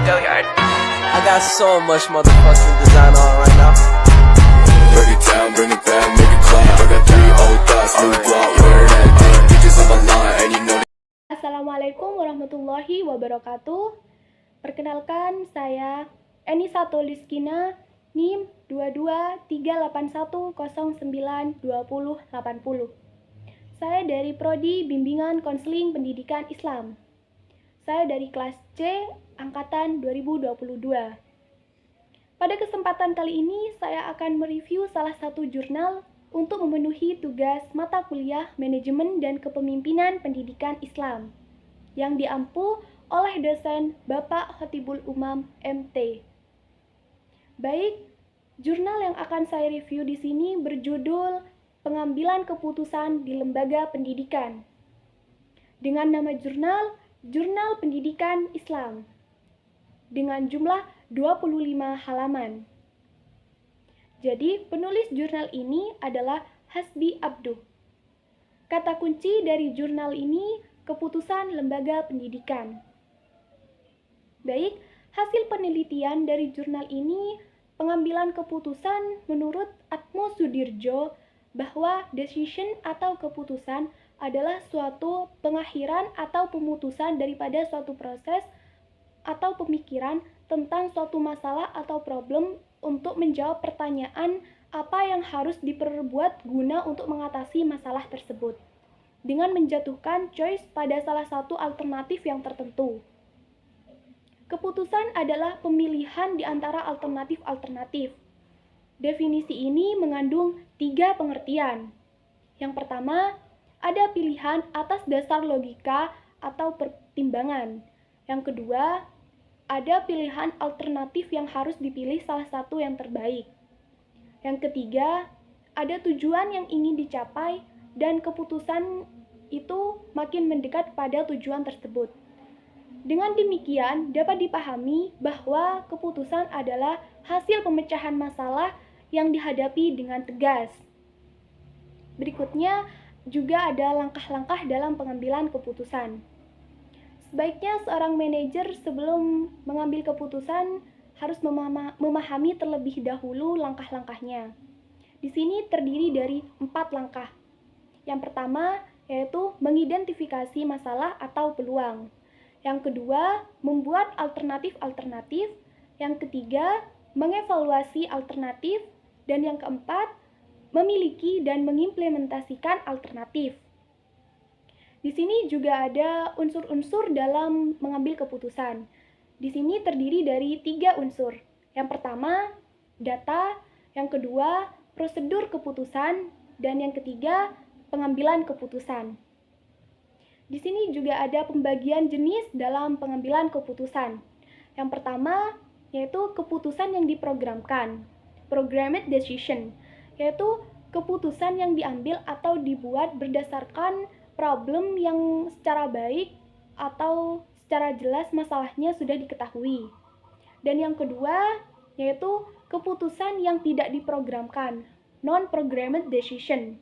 I got so much motherfucking design on right now. Break it down, bring it back, make it clap. I got 3 old thoughts, new block, where that day. Bitches on my line, and you know. Assalamualaikum warahmatullahi wabarakatuh. Perkenalkan, saya Enisa Toliskina, NIM 223810902080. Saya dari Prodi Bimbingan Konseling Pendidikan Islam. Saya dari kelas C, angkatan 2022. Pada kesempatan kali ini, saya akan mereview salah satu jurnal untuk memenuhi tugas mata kuliah Manajemen dan Kepemimpinan Pendidikan Islam yang diampu oleh dosen Bapak Khotibul Umam MT. Baik, jurnal yang akan saya review di sini berjudul Pengambilan Keputusan di Lembaga Pendidikan. Dengan nama jurnal Jurnal Pendidikan Islam dengan jumlah 25 halaman. Jadi, penulis jurnal ini adalah Hasbi Abduh. Kata kunci dari jurnal ini, keputusan lembaga pendidikan. Baik, hasil penelitian dari jurnal ini, pengambilan keputusan menurut Atmo Sudirjo bahwa decision atau keputusan adalah suatu pengakhiran atau pemutusan daripada suatu proses atau pemikiran tentang suatu masalah atau problem untuk menjawab pertanyaan apa yang harus diperbuat guna untuk mengatasi masalah tersebut, dengan menjatuhkan choice pada salah satu alternatif yang tertentu. Keputusan adalah pemilihan di antara alternatif-alternatif. Definisi ini mengandung 3 pengertian. Yang pertama, ada pilihan atas dasar logika atau pertimbangan. Yang kedua, ada pilihan alternatif yang harus dipilih salah satu yang terbaik. Yang ketiga, ada tujuan yang ingin dicapai dan keputusan itu makin mendekat pada tujuan tersebut. Dengan demikian, dapat dipahami bahwa keputusan adalah hasil pemecahan masalah yang dihadapi dengan tegas. Berikutnya, juga ada langkah-langkah dalam pengambilan keputusan. Sebaiknya seorang manajer sebelum mengambil keputusan harus memahami terlebih dahulu langkah-langkahnya. Di sini terdiri dari 4 langkah. Yang pertama yaitu mengidentifikasi masalah atau peluang. Yang kedua, membuat alternatif-alternatif. Yang ketiga, mengevaluasi alternatif. Dan yang keempat, memiliki dan mengimplementasikan alternatif. Di sini juga ada unsur-unsur dalam mengambil keputusan. Di sini terdiri dari 3 unsur. Yang pertama, data. Yang kedua, prosedur keputusan. Dan yang ketiga, pengambilan keputusan. Di sini juga ada pembagian jenis dalam pengambilan keputusan. Yang pertama, yaitu keputusan yang diprogramkan, programmed decision, yaitu keputusan yang diambil atau dibuat berdasarkan problem yang secara baik atau secara jelas masalahnya sudah diketahui. Dan yang kedua, yaitu keputusan yang tidak diprogramkan, non-programmed decision,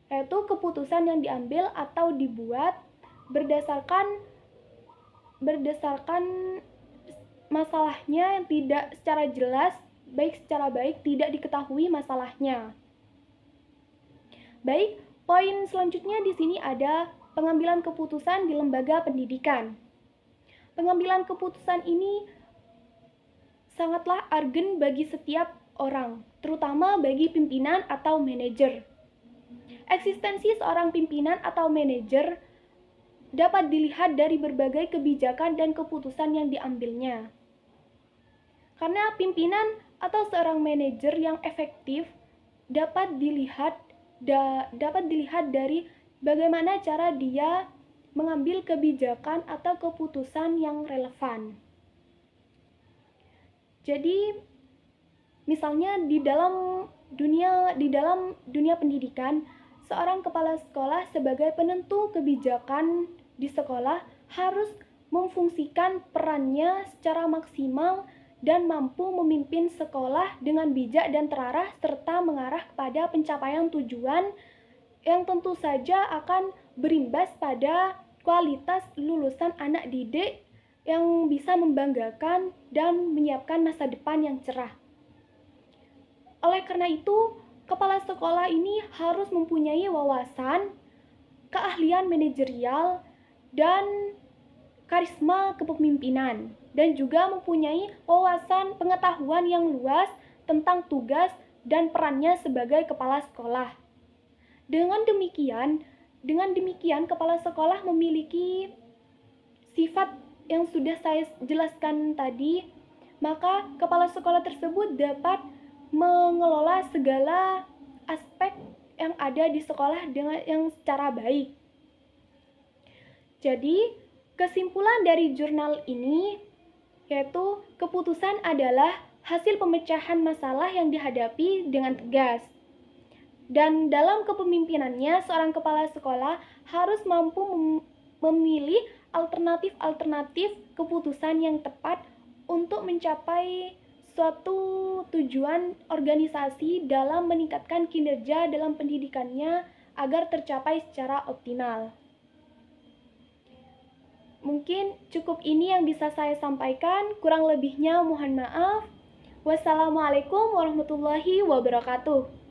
yaitu keputusan yang diambil atau dibuat berdasarkan masalahnya yang tidak secara jelas, secara baik tidak diketahui masalahnya. Baik, poin selanjutnya di sini ada pengambilan keputusan di lembaga pendidikan. Pengambilan keputusan ini sangatlah urgen bagi setiap orang, terutama bagi pimpinan atau manajer. Eksistensi seorang pimpinan atau manajer dapat dilihat dari berbagai kebijakan dan keputusan yang diambilnya. Karena pimpinan atau seorang manajer yang efektif dapat dilihat dari bagaimana cara dia mengambil kebijakan atau keputusan yang relevan. Jadi, misalnya di dalam dunia pendidikan, seorang kepala sekolah sebagai penentu kebijakan di sekolah harus memfungsikan perannya secara maksimal dan mampu memimpin sekolah dengan bijak dan terarah serta mengarah kepada pencapaian tujuan yang tentu saja akan berimbas pada kualitas lulusan anak didik yang bisa membanggakan dan menyiapkan masa depan yang cerah. Oleh karena itu, kepala sekolah ini harus mempunyai wawasan, keahlian manajerial, dan karisma kepemimpinan, dan juga mempunyai wawasan pengetahuan yang luas tentang tugas dan perannya sebagai kepala sekolah. Dengan demikian kepala sekolah memiliki sifat yang sudah saya jelaskan tadi, maka kepala sekolah tersebut dapat mengelola segala aspek yang ada di sekolah dengan yang secara baik. Jadi, kesimpulan dari jurnal ini yaitu keputusan adalah hasil pemecahan masalah yang dihadapi dengan tegas. Dan dalam kepemimpinannya, seorang kepala sekolah harus mampu memilih alternatif keputusan yang tepat untuk mencapai suatu tujuan organisasi dalam meningkatkan kinerja dalam pendidikannya agar tercapai secara optimal. Mungkin cukup ini yang bisa saya sampaikan, kurang lebihnya mohon maaf. Wassalamualaikum warahmatullahi wabarakatuh.